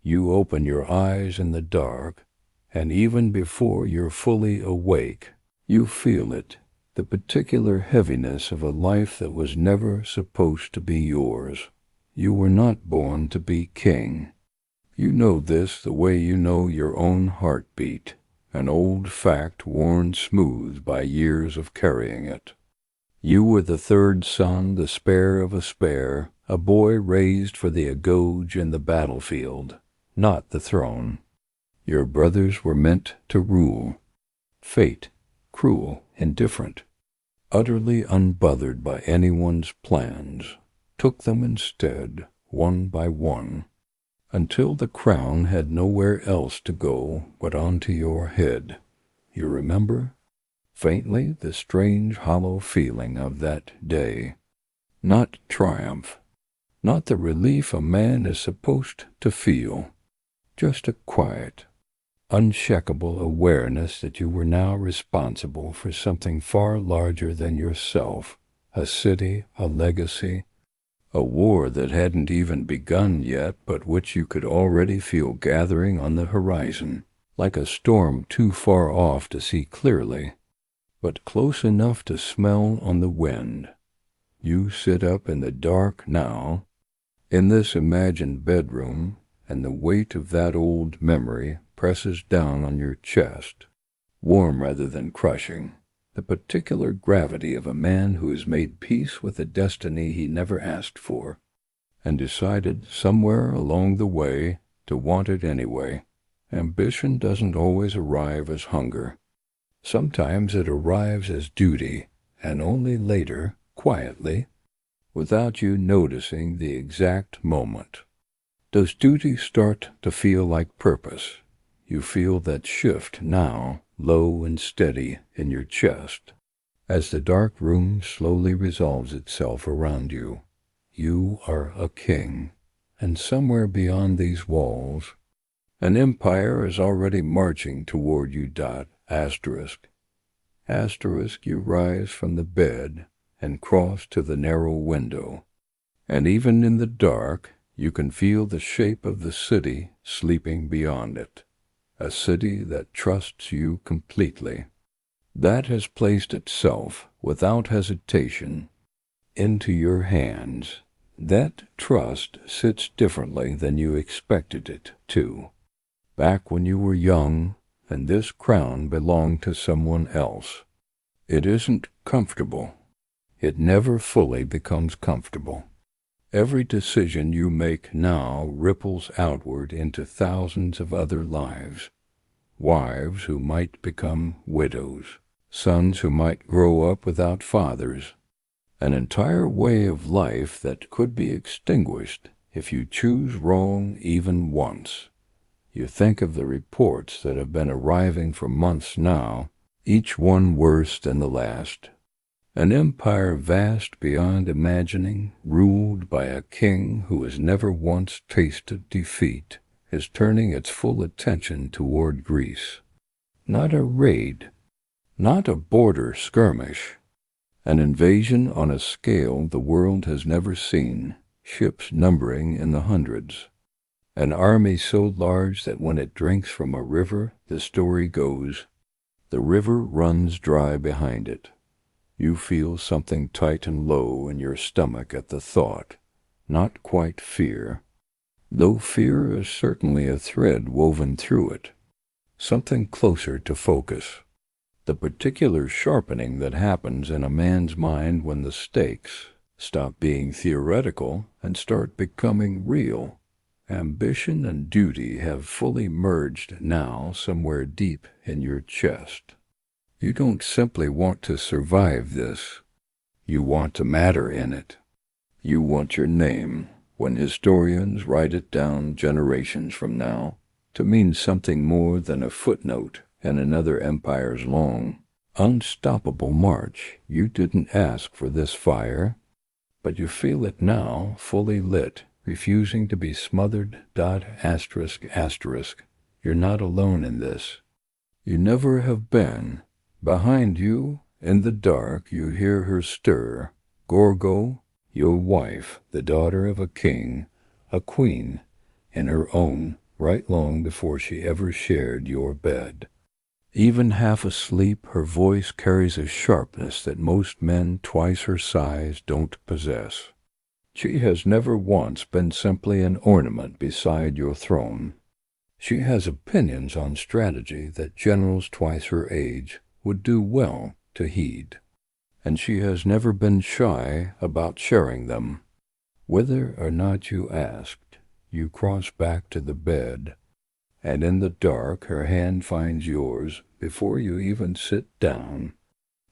You open your eyes in the dark, and even before you're fully awake, you feel it, the particular heaviness of a life that was never supposed to be yours. You were not born to be king. You know this the way you know your own heartbeat, an old fact worn smooth by years of carrying it. You were the third son, the spare of a spare, a boy raised for the agode in the battlefield, not the throne. Your brothers were meant to rule. Fate, cruel, indifferent, utterly unbothered by anyone's plans, took them instead, one by one, until the crown had nowhere else to go but onto your head. You remember, faintly, the strange hollow feeling of that day. Not triumph, not the relief a man is supposed to feel, just a quiet, unshakable awareness that you were now responsible for something far larger than yourself, a city, a legacy, a war that hadn't even begun yet, but which you could already feel gathering on the horizon, like a storm too far off to see clearly, but close enough to smell on the wind. You sit up in the dark now, in this imagined bedroom, and the weight of that old memory presses down on your chest, warm rather than crushing, the particular gravity of a man who has made peace with a destiny he never asked for, and decided somewhere along the way to want it anyway. Ambition doesn't always arrive as hunger. Sometimes it arrives as duty, and only later, quietly, without you noticing the exact moment. Does duty start to feel like purpose? You feel that shift now, low and steady in your chest, as the dark room slowly resolves itself around you. You are a king, and somewhere beyond these walls, an empire is already marching toward you. Asterisk. Asterisk, you rise from the bed and cross to the narrow window, and even in the dark, you can feel the shape of the city sleeping beyond it, a city that trusts you completely, that has placed itself, without hesitation, into your hands. That trust sits differently than you expected it to, back when you were young, and this crown belonged to someone else. It isn't comfortable. It never fully becomes comfortable. Every decision you make now ripples outward into thousands of other lives. Wives who might become widows, sons who might grow up without fathers, an entire way of life that could be extinguished if you choose wrong even once. You think of the reports that have been arriving for months now, each one worse than the last. An empire vast beyond imagining, ruled by a king who has never once tasted defeat, is turning its full attention toward Greece. Not a raid, not a border skirmish, an invasion on a scale the world has never seen, ships numbering in the hundreds. An army so large that when it drinks from a river, the story goes, the river runs dry behind it. You feel something tight and low in your stomach at the thought, not quite fear, though fear is certainly a thread woven through it, something closer to focus, the particular sharpening that happens in a man's mind when the stakes stop being theoretical and start becoming real. Ambition and duty have fully merged now somewhere deep in your chest. You don't simply want to survive this. You want to matter in it. You want your name, when historians write it down generations from now, to mean something more than a footnote in another empire's long, unstoppable march. You didn't ask for this fire, but you feel it now, fully lit, refusing to be smothered. Asterisk. You're not alone in this. You never have been. Behind you, in the dark, you hear her stir. Gorgo, your wife, the daughter of a king, a queen, in her own, right long before she ever shared your bed. Even half asleep, her voice carries a sharpness that most men twice her size don't possess. She has never once been simply an ornament beside your throne. She has opinions on strategy that generals twice her age would do well to heed, and she has never been shy about sharing them. Whether or not you asked, you cross back to the bed, and in the dark her hand finds yours before you even sit down,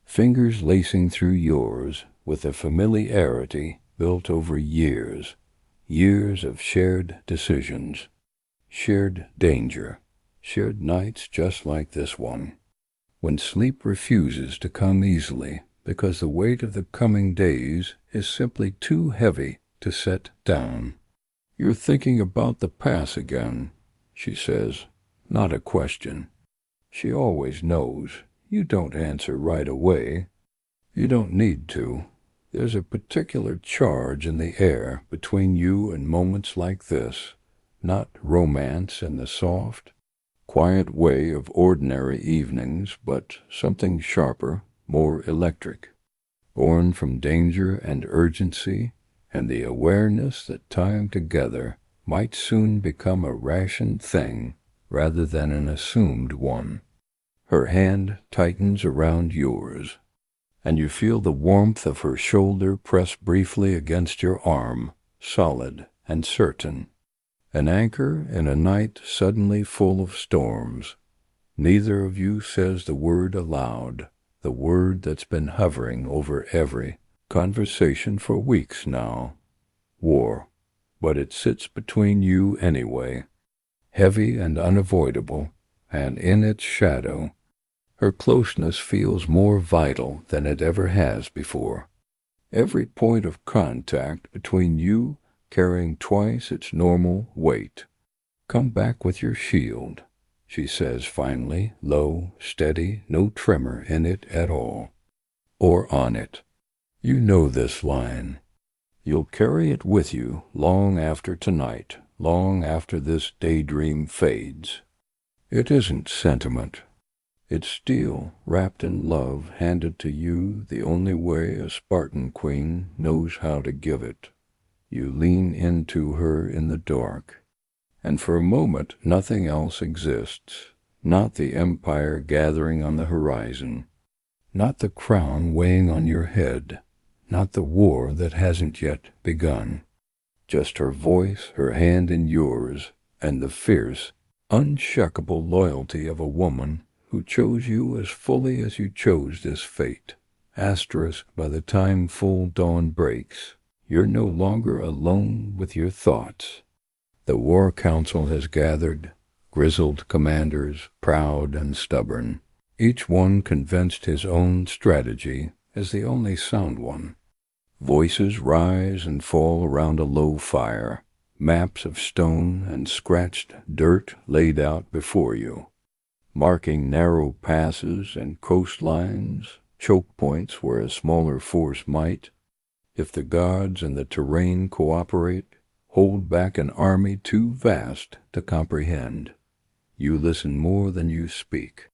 fingers lacing through yours with a familiarity built over years, years of shared decisions, shared danger, shared nights just like this one, when sleep refuses to come easily because the weight of the coming days is simply too heavy to set down. "You're thinking about the past again," she says, not a question. She always knows. You don't answer right away. You don't need to. There's a particular charge in the air between you and moments like this, not romance in the soft, quiet way of ordinary evenings, but something sharper, more electric, born from danger and urgency and the awareness that time together might soon become a rationed thing rather than an assumed one. Her hand tightens around yours, and you feel the warmth of her shoulder press briefly against your arm, solid and certain. An anchor in a night suddenly full of storms. Neither of you says the word aloud, the word that's been hovering over every conversation for weeks now. War. But it sits between you anyway, heavy and unavoidable, and in its shadow, her closeness feels more vital than it ever has before. Every point of contact between you carrying twice its normal weight. "Come back with your shield," she says finally, low, steady, no tremor in it at all. Or on it. You know this line. You'll carry it with you long after tonight, long after this daydream fades. It isn't sentiment. It's steel wrapped in love handed to you the only way a Spartan queen knows how to give it. You lean into her in the dark, and for a moment nothing else exists, not the empire gathering on the horizon, not the crown weighing on your head, not the war that hasn't yet begun. Just her voice, her hand in yours, and the fierce, unshakable loyalty of a woman who chose you as fully as you chose this fate. Asterisk, by the time full dawn breaks, you're no longer alone with your thoughts. The war council has gathered, grizzled commanders, proud and stubborn, each one convinced his own strategy is the only sound one. Voices rise and fall around a low fire, maps of stone and scratched dirt laid out before you, marking narrow passes and coastlines, choke points where a smaller force might, if the gods and the terrain cooperate, hold back an army too vast to comprehend. You listen more than you speak.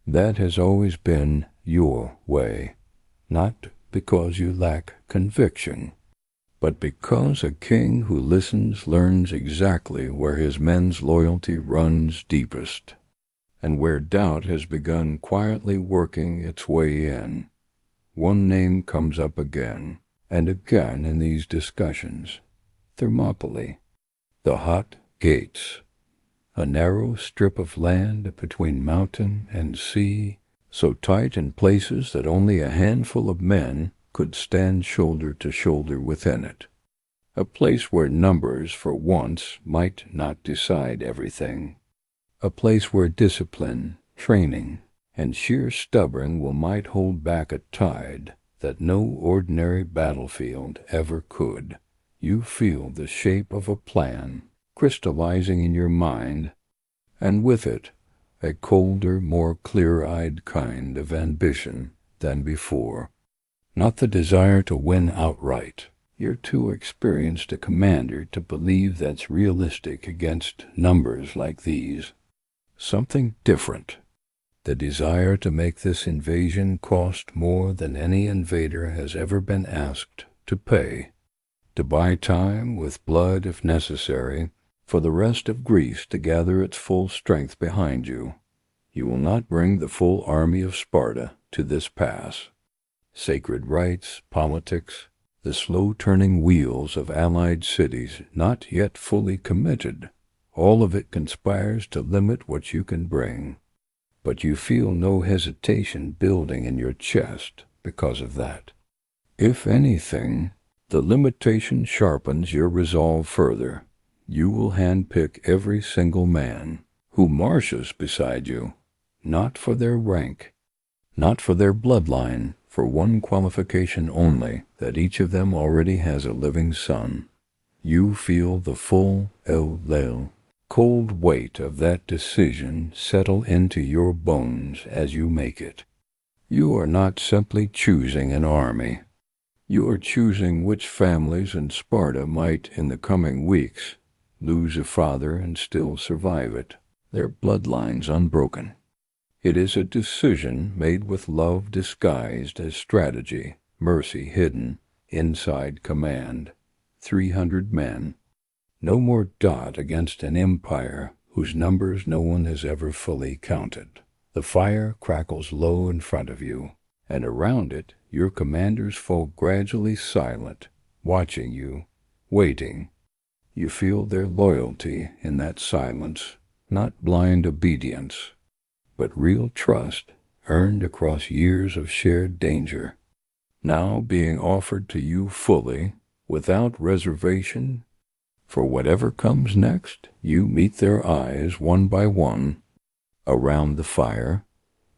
That has always been your way, not because you lack conviction, but because a king who listens learns exactly where his men's loyalty runs deepest, and where doubt has begun quietly working its way in. One name comes up again and again in these discussions: Thermopylae, the hot gates, a narrow strip of land between mountain and sea, so tight in places that only a handful of men could stand shoulder to shoulder within it. A place where numbers for once might not decide everything. A place where discipline, training, and sheer stubborn will might hold back a tide that no ordinary battlefield ever could. You feel the shape of a plan crystallizing in your mind, and with it a colder, more clear-eyed kind of ambition than before. Not the desire to win outright, You're too experienced a commander to believe that's realistic against numbers like these. Something different. The desire to make this invasion cost more than any invader has ever been asked to pay. To buy time, with blood if necessary, for the rest of Greece to gather its full strength behind you. You will not bring the full army of Sparta to this pass. Sacred rites, politics, the slow-turning wheels of allied cities not yet fully committed, all of it conspires to limit what you can bring. But you feel no hesitation building in your chest because of that. If anything, the limitation sharpens your resolve further. You will handpick every single man who marches beside you, not for their rank, not for their bloodline, for one qualification only, that each of them already has a living son. You feel the full cold weight of that decision settle into your bones as you make it. You are not simply choosing an army. You are choosing which families in Sparta might, in the coming weeks, lose a father and still survive it, their bloodlines unbroken. It is a decision made with love disguised as strategy, mercy hidden, inside command. 300 men. No more dot against an empire whose numbers no one has ever fully counted. The fire crackles low in front of you, and around it your commanders fall gradually silent, watching you, waiting. You feel their loyalty in that silence, not blind obedience, but real trust earned across years of shared danger, now being offered to you fully, without reservation. For whatever comes next, you meet their eyes one by one around the fire,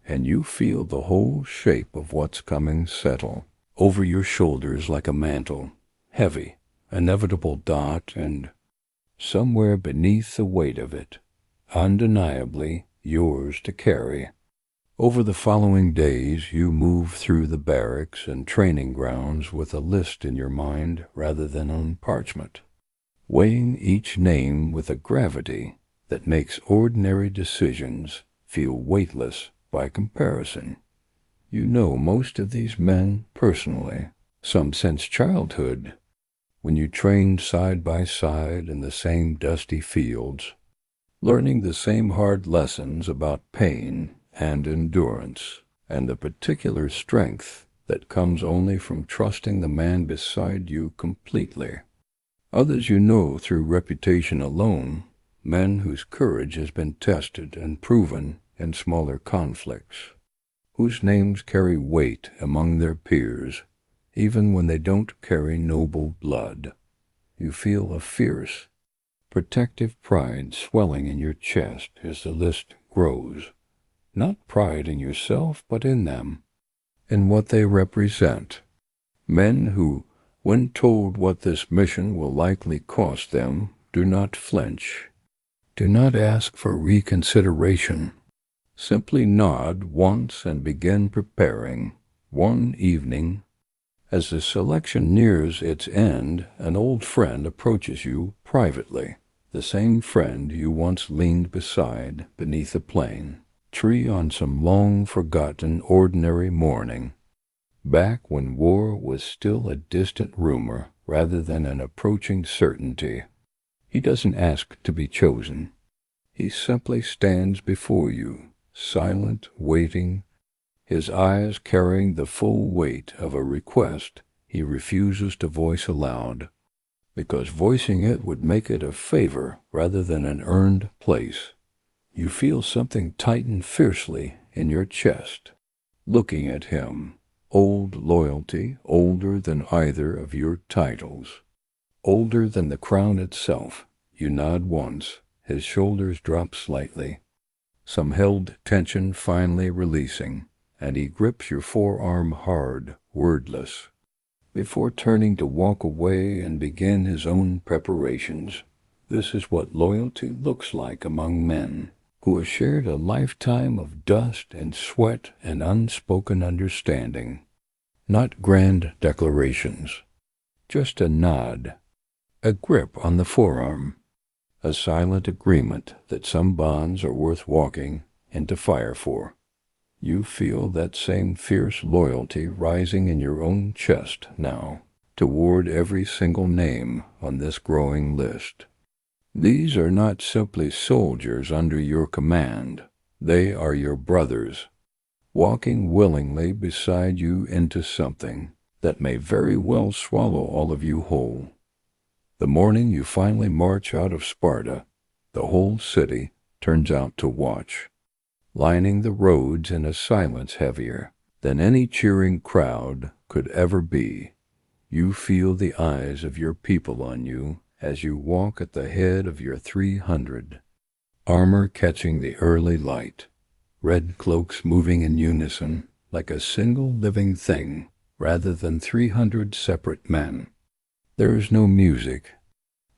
and you feel the whole shape of what's coming settle over your shoulders like a mantle, heavy, inevitable dot, and somewhere beneath the weight of it, undeniably yours to carry. Over the following days you move through the barracks and training grounds with a list in your mind rather than on parchment, weighing each name with a gravity that makes ordinary decisions feel weightless by comparison. You know most of these men personally, some since childhood, when you trained side by side in the same dusty fields, learning the same hard lessons about pain and endurance, and the particular strength that comes only from trusting the man beside you completely. Others you know through reputation alone, men whose courage has been tested and proven in smaller conflicts, whose names carry weight among their peers, even when they don't carry noble blood. You feel a fierce, protective pride swelling in your chest as the list grows. Not pride in yourself, but in them, in what they represent. Men who, when told what this mission will likely cost them, do not flinch, do not ask for reconsideration. Simply nod once and begin preparing. One evening, as the selection nears its end, an old friend approaches you privately, the same friend you once leaned beside beneath a plane tree on some long-forgotten ordinary morning, back when war was still a distant rumor rather than an approaching certainty. He doesn't ask to be chosen. He simply stands before you, silent, waiting, his eyes carrying the full weight of a request he refuses to voice aloud, because voicing it would make it a favor rather than an earned place. You feel something tighten fiercely in your chest, looking at him, old loyalty, older than either of your titles, older than the crown itself. You nod once, his shoulders drop slightly, some held tension finally releasing, and he grips your forearm hard, wordless, before turning to walk away and begin his own preparations. This is what loyalty looks like among men who have shared a lifetime of dust and sweat and unspoken understanding, not grand declarations, Just a nod, a grip on the forearm, a silent agreement that some bonds are worth walking into fire for. You feel that same fierce loyalty rising in your own chest now, toward every single name on this growing list. These are not simply soldiers under your command. They are your brothers, walking willingly beside you into something that may very well swallow all of you whole. The morning you finally march out of Sparta, the whole city turns out to watch, lining the roads in a silence heavier than any cheering crowd could ever be. You feel the eyes of your people on you as you walk at the head of your 300, armor catching the early light, red cloaks moving in unison like a single living thing rather than 300 separate men. There is no music,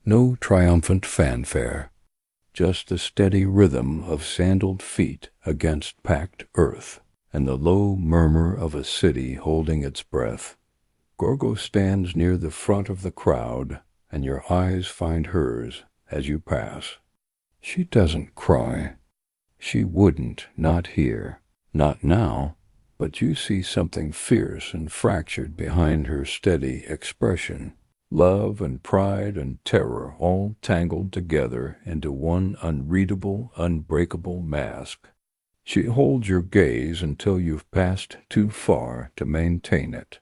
no triumphant fanfare, just the steady rhythm of sandaled feet against packed earth and the low murmur of a city holding its breath. Gorgo stands near the front of the crowd, and your eyes find hers as you pass. She doesn't cry. She wouldn't, not here, not now, but you see something fierce and fractured behind her steady expression. Love and pride and terror all tangled together into one unreadable, unbreakable mask. She holds your gaze until you've passed too far to maintain it,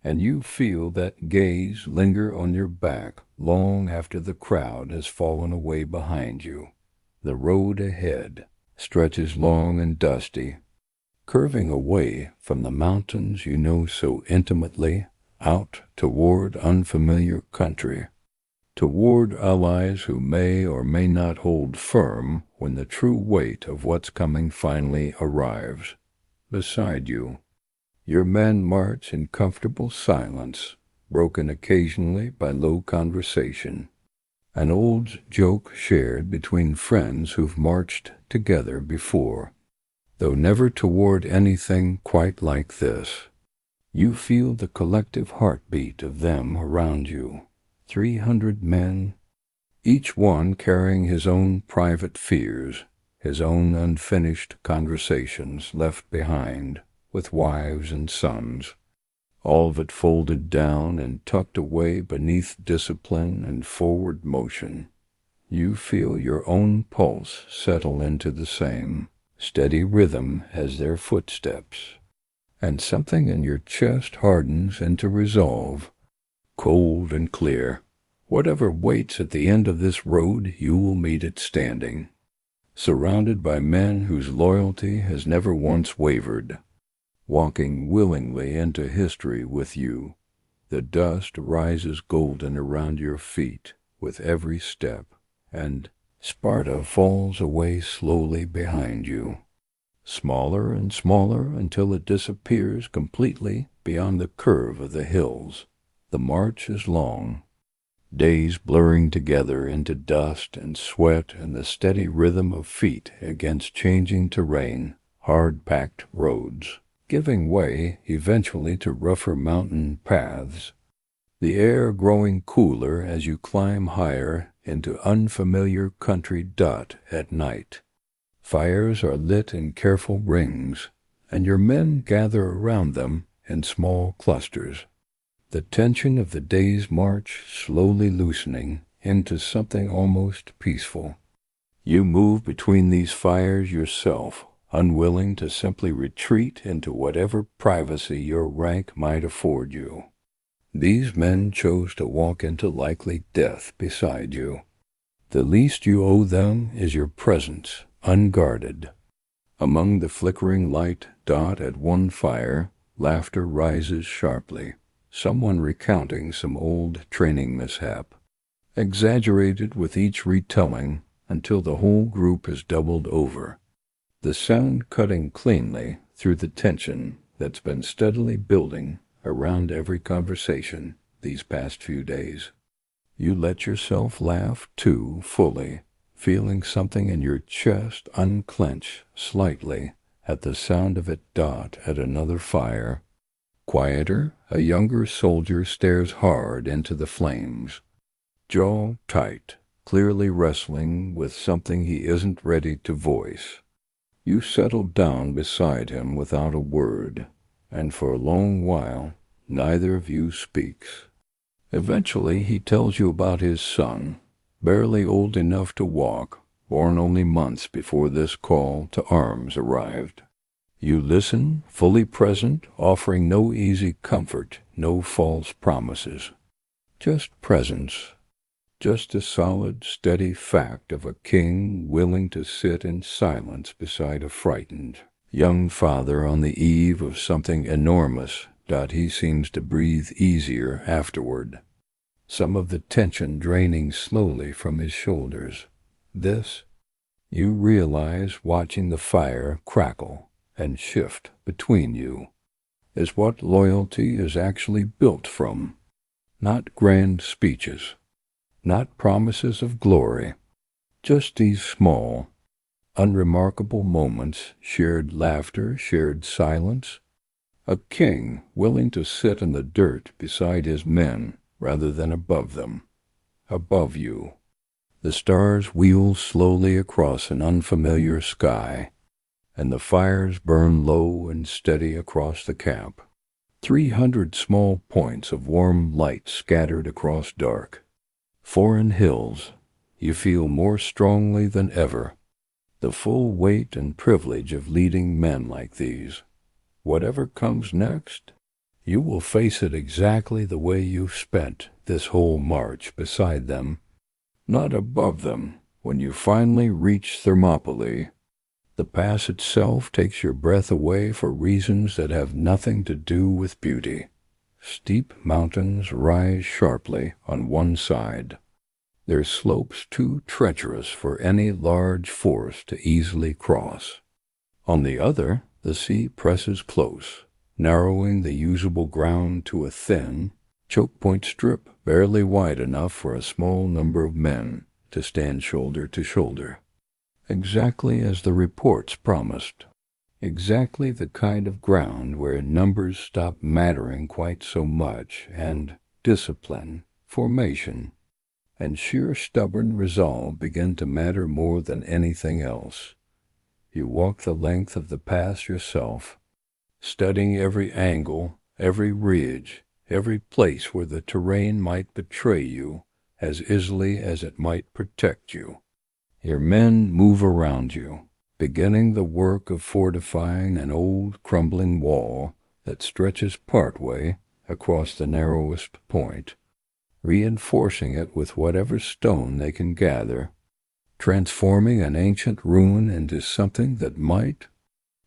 and you feel that gaze linger on your back long after the crowd has fallen away behind you. The road ahead stretches long and dusty, curving away from the mountains you know so intimately, out toward unfamiliar country, toward allies who may or may not hold firm when the true weight of what's coming finally arrives. Beside you, your men march in comfortable silence, broken occasionally by low conversation, an old joke shared between friends who've marched together before, though never toward anything quite like this. You feel the collective heartbeat of them around you, 300 men, each one carrying his own private fears, his own unfinished conversations left behind with wives and sons, all of it folded down and tucked away beneath discipline and forward motion. You feel your own pulse settle into the same steady rhythm as their footsteps, and something in your chest hardens into resolve, cold and clear. Whatever waits at the end of this road, you will meet it standing, surrounded by men whose loyalty has never once wavered, walking willingly into history with you. The dust rises golden around your feet with every step, and Sparta falls away slowly behind you, smaller and smaller until it disappears completely beyond the curve of the hills. The march is long, days blurring together into dust and sweat and the steady rhythm of feet against changing terrain, hard-packed roads, giving way eventually to rougher mountain paths, the air growing cooler as you climb higher into unfamiliar country dot at night. Fires are lit in careful rings, and your men gather around them in small clusters, the tension of the day's march slowly loosening into something almost peaceful. You move between these fires yourself, unwilling to simply retreat into whatever privacy your rank might afford you. These men chose to walk into likely death beside you. The least you owe them is your presence, unguarded. Among the flickering light dot at one fire, laughter rises sharply, someone recounting some old training mishap, exaggerated with each retelling until the whole group is doubled over, the sound cutting cleanly through the tension that's been steadily building around every conversation these past few days. You let yourself laugh, too, fully, feeling something in your chest unclench slightly at the sound of it dot at another fire, Quieter, a younger soldier stares hard into the flames, jaw tight, clearly wrestling with something he isn't ready to voice. You settle down beside him without a word, and for a long while neither of you speaks. Eventually he tells you about his son, barely old enough to walk, born only months before this call to arms arrived. You listen, fully present, offering no easy comfort, no false promises. Just presence. Just the solid, steady fact of a king willing to sit in silence beside a frightened young father on the eve of something enormous that he seems to breathe easier afterward. Some of the tension draining slowly from his shoulders. This, you realize watching the fire crackle and shift between you, is what loyalty is actually built from. Not grand speeches, not promises of glory, just these small, unremarkable moments, shared laughter, shared silence. A king willing to sit in the dirt beside his men rather than above them. Above you. The stars wheel slowly across an unfamiliar sky, and the fires burn low and steady across the camp. 300 small points of warm light scattered across dark. Foreign hills, you feel more strongly than ever the full weight and privilege of leading men like these. Whatever comes next, you will face it exactly the way you've spent this whole march beside them, not above them. When you finally reach Thermopylae, the pass itself takes your breath away for reasons that have nothing to do with beauty. Steep mountains rise sharply on one side, their slopes too treacherous for any large force to easily cross. On the other, the sea presses close, narrowing the usable ground to a thin, choke-point strip barely wide enough for a small number of men to stand shoulder to shoulder. Exactly as the reports promised. Exactly the kind of ground where numbers stop mattering quite so much, and discipline, formation, and sheer stubborn resolve begin to matter more than anything else. You walk the length of the pass yourself, studying every angle, every ridge, every place where the terrain might betray you as easily as it might protect you. Your men move around you, beginning the work of fortifying an old crumbling wall that stretches partway across the narrowest point, reinforcing it with whatever stone they can gather, transforming an ancient ruin into something that might,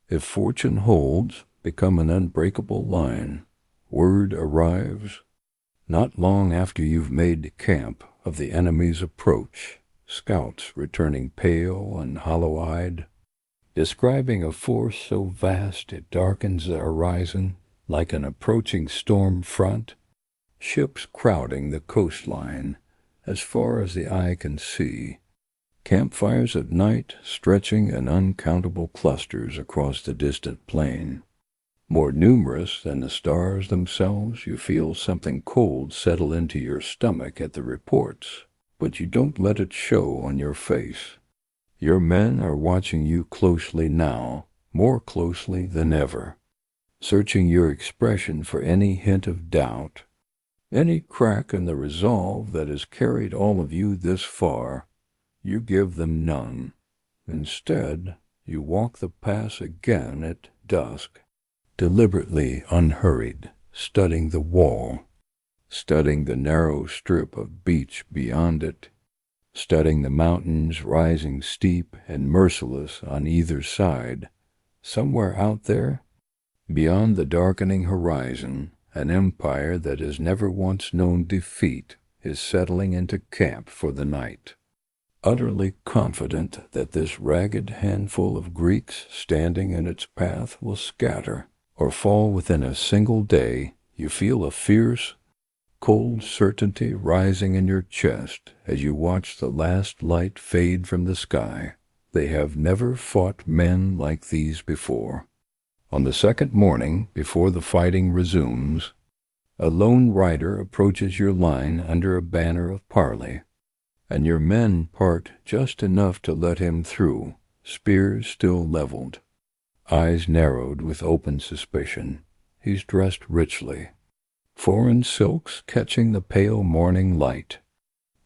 if fortune holds, become an unbreakable line. Word arrives, not long after you've made camp, of the enemy's approach, scouts returning pale and hollow-eyed, describing a force so vast it darkens the horizon like an approaching storm front, ships crowding the coastline as far as the eye can see, campfires at night stretching in uncountable clusters across the distant plain. More numerous than the stars themselves, you feel something cold settle into your stomach at the reports, but you don't let it show on your face. Your men are watching you closely now, more closely than ever, searching your expression for any hint of doubt, any crack in the resolve that has carried all of you this far. You give them none. Instead, you walk the pass again at dusk, deliberately unhurried, studying the wall, studying the narrow strip of beach beyond it, studying the mountains rising steep and merciless on either side. Somewhere out there, beyond the darkening horizon, an empire that has never once known defeat is settling into camp for the night. Utterly confident that this ragged handful of Greeks standing in its path will scatter or fall within a single day, you feel a fierce, cold certainty rising in your chest as you watch the last light fade from the sky. They have never fought men like these before. On the second morning, before the fighting resumes, a lone rider approaches your line under a banner of parley, and your men part just enough to let him through, spears still leveled, eyes narrowed with open suspicion. He's dressed richly, foreign silks catching the pale morning light,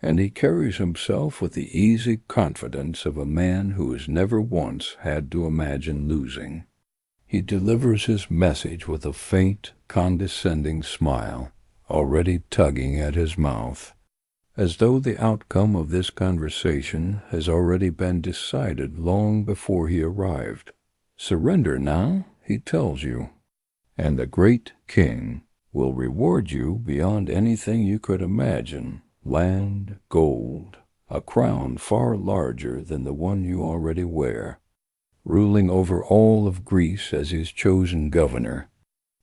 and he carries himself with the easy confidence of a man who has never once had to imagine losing. He delivers his message with a faint, condescending smile, already tugging at his mouth, as though the outcome of this conversation has already been decided long before he arrived. Surrender now, he tells you, and the great king will reward you beyond anything you could imagine. Land, gold, a crown far larger than the one you already wear, ruling over all of Greece as his chosen governor,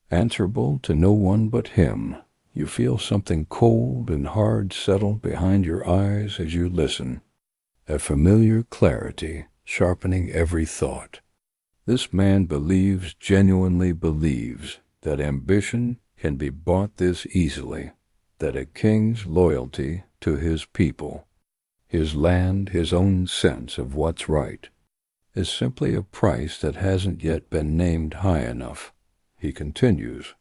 answerable to no one but him. You feel something cold and hard settle behind your eyes as you listen, a familiar clarity sharpening every thought. This man genuinely believes, that ambition can be bought this easily, that a king's loyalty to his people, his land, his own sense of what's right, is simply a price that hasn't yet been named high enough. He continues,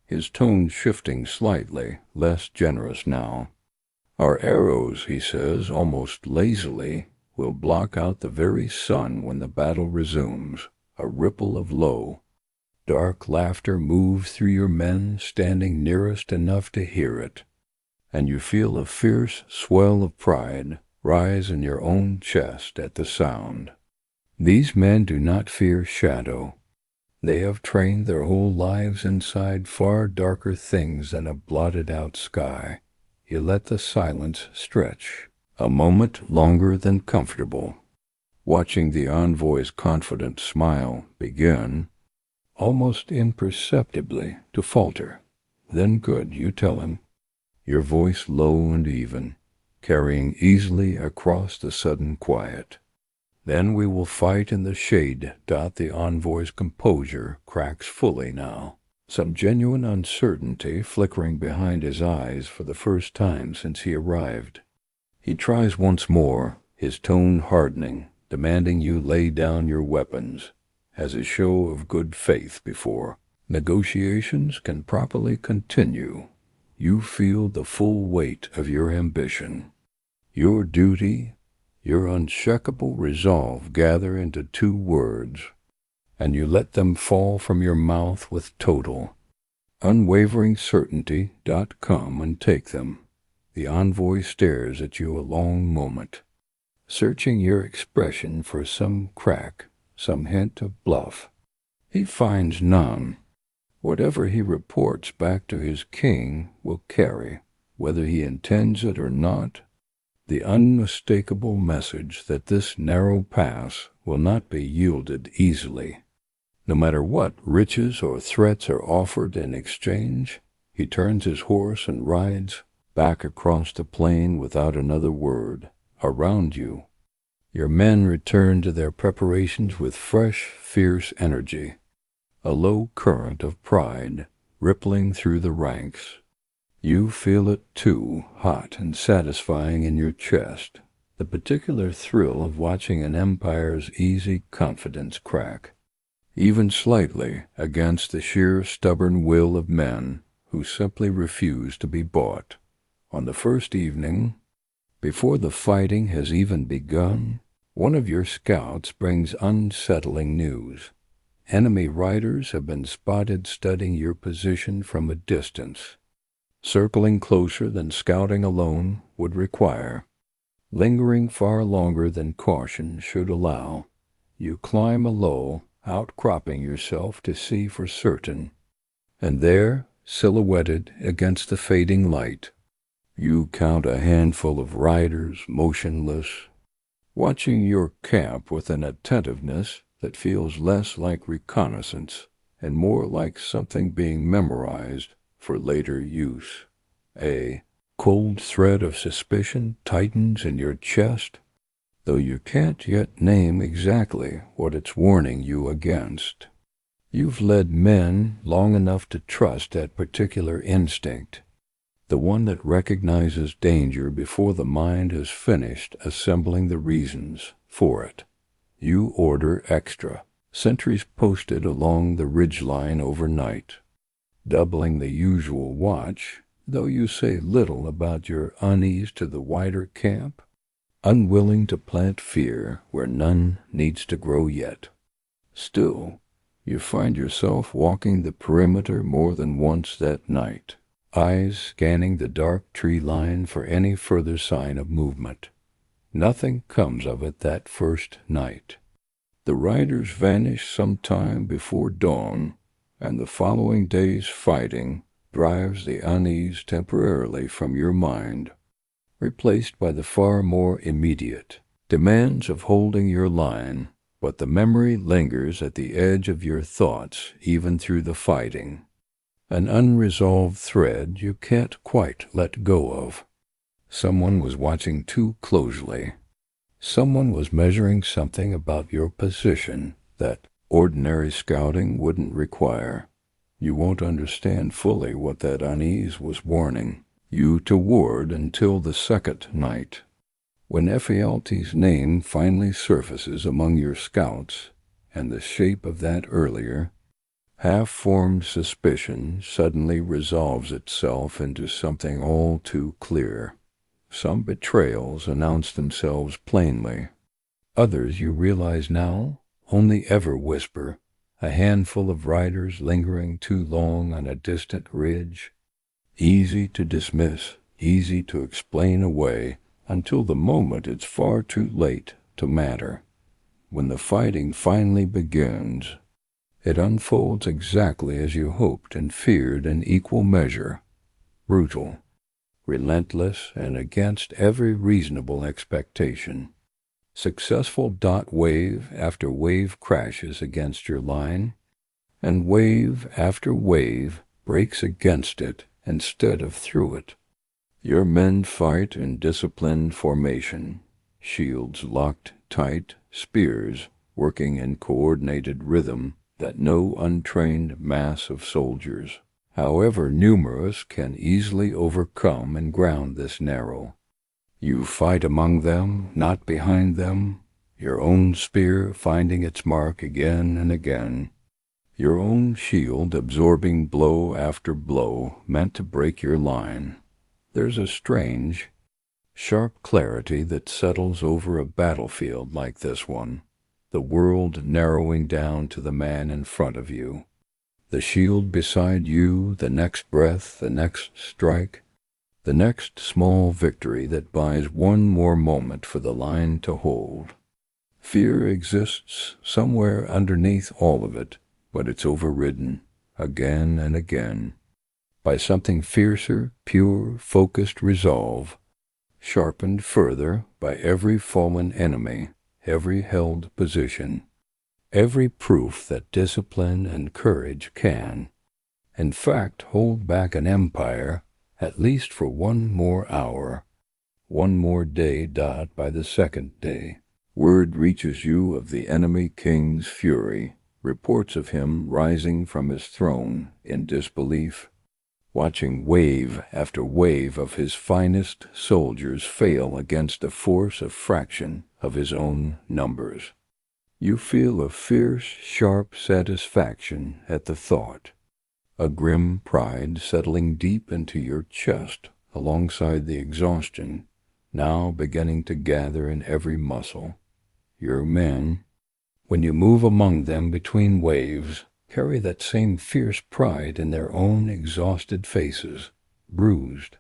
his tone shifting slightly, less generous now. Our arrows, he says, almost lazily, will block out the very sun when the battle resumes. A ripple of low, dark laughter moves through your men standing nearest enough to hear it, and you feel a fierce swell of pride rise in your own chest at the sound. These men do not fear shadow. They have trained their whole lives inside far darker things than a blotted-out sky. You let the silence stretch a moment longer than comfortable, watching the envoy's confident smile begin, almost imperceptibly, to falter. Then good, you tell him, your voice low and even, carrying easily across the sudden quiet. Then we will fight in the shade. The envoy's composure cracks fully now, some genuine uncertainty flickering behind his eyes for the first time since he arrived. He tries once more, his tone hardening, demanding you lay down your weapons, as a show of good faith before negotiations can properly continue. You feel the full weight of your ambition, your duty, your unshakable resolve gather into 2 words, and you let them fall from your mouth with total, unwavering certainty. Come and take them. The envoy stares at you a long moment, searching your expression for some crack, some hint of bluff. He finds none. Whatever he reports back to his king will carry, whether he intends it or not, the unmistakable message that this narrow pass will not be yielded easily. No matter what riches or threats are offered in exchange, he turns his horse and rides back across the plain without another word. Around you, your men return to their preparations with fresh, fierce energy, a low current of pride rippling through the ranks. You feel it too, hot and satisfying in your chest, the particular thrill of watching an empire's easy confidence crack, even slightly, against the sheer stubborn will of men who simply refuse to be bought. On the first evening, before the fighting has even begun, one of your scouts brings unsettling news. Enemy riders have been spotted studying your position from a distance, circling closer than scouting alone would require, lingering far longer than caution should allow. You climb a low, outcropping yourself to see for certain, and there, silhouetted against the fading light, you count a handful of riders motionless, watching your camp with an attentiveness that feels less like reconnaissance and more like something being memorized for later use. A cold thread of suspicion tightens in your chest, though you can't yet name exactly what it's warning you against. You've led men long enough to trust that particular instinct, the one that recognizes danger before the mind has finished assembling the reasons for it. You order extra, sentries posted along the ridgeline overnight, doubling the usual watch, though you say little about your unease to the wider camp, unwilling to plant fear where none needs to grow yet. Still, you find yourself walking the perimeter more than once that night, eyes scanning the dark tree line for any further sign of movement. Nothing comes of it that first night. The riders vanish some time before dawn, and the following day's fighting drives the unease temporarily from your mind, replaced by the far more immediate demands of holding your line, but the memory lingers at the edge of your thoughts even through the fighting, an unresolved thread you can't quite let go of. Someone was watching too closely. Someone was measuring something about your position that ordinary scouting wouldn't require. You won't understand fully what that unease was warning you toward until the second night, when Ephialtes' name finally surfaces among your scouts, and the shape of that earlier, half-formed suspicion suddenly resolves itself into something all too clear. Some betrayals announce themselves plainly. Others, you realize now, only ever whisper, a handful of riders lingering too long on a distant ridge, easy to dismiss, easy to explain away, until the moment it's far too late to matter. When the fighting finally begins, it unfolds exactly as you hoped and feared in equal measure, brutal, relentless, and against every reasonable expectation. Successful dot wave after wave crashes against your line, and wave after wave breaks against it instead of through it. Your men fight in disciplined formation, shields locked tight, spears working in coordinated rhythm that no untrained mass of soldiers, however numerous, can easily overcome and ground this narrow. You fight among them, not behind them, your own spear finding its mark again and again, your own shield absorbing blow after blow meant to break your line. There's a strange, sharp clarity that settles over a battlefield like this one, the world narrowing down to the man in front of you, the shield beside you, the next breath, the next strike, the next small victory that buys one more moment for the line to hold. Fear exists somewhere underneath all of it, but it's overridden, again and again, by something fiercer, pure, focused resolve, sharpened further by every fallen enemy, every held position, every proof that discipline and courage can, in fact, hold back an empire at least for one more hour, one more day. By the second day, word reaches you of the enemy king's fury, reports of him rising from his throne in disbelief, watching wave after wave of his finest soldiers fail against a force a fraction of his own numbers. You feel a fierce, sharp satisfaction at the thought, a grim pride settling deep into your chest alongside the exhaustion now beginning to gather in every muscle. Your men, when you move among them between waves, carry that same fierce pride in their own exhausted faces, bruised,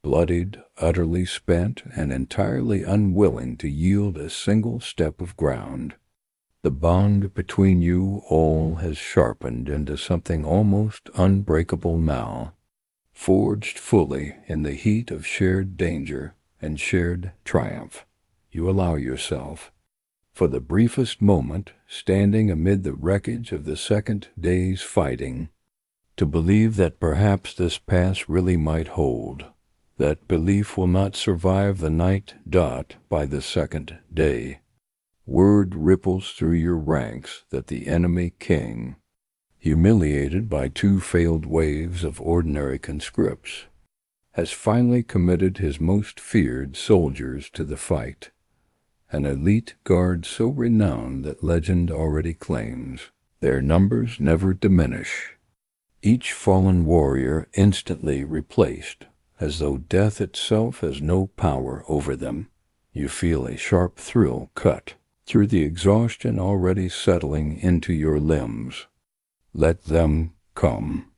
bloodied, utterly spent, and entirely unwilling to yield a single step of ground. The bond between you all has sharpened into something almost unbreakable now, forged fully in the heat of shared danger and shared triumph. You allow yourself, for the briefest moment, standing amid the wreckage of the second day's fighting, to believe that perhaps this pass really might hold. That belief will not survive the night. By the second day, word ripples through your ranks that the enemy king, humiliated by 2 failed waves of ordinary conscripts, has finally committed his most feared soldiers to the fight, an elite guard so renowned that legend already claims their numbers never diminish. Each fallen warrior instantly replaced, as though death itself has no power over them. You feel a sharp thrill cut through the exhaustion already settling into your limbs. Let them come.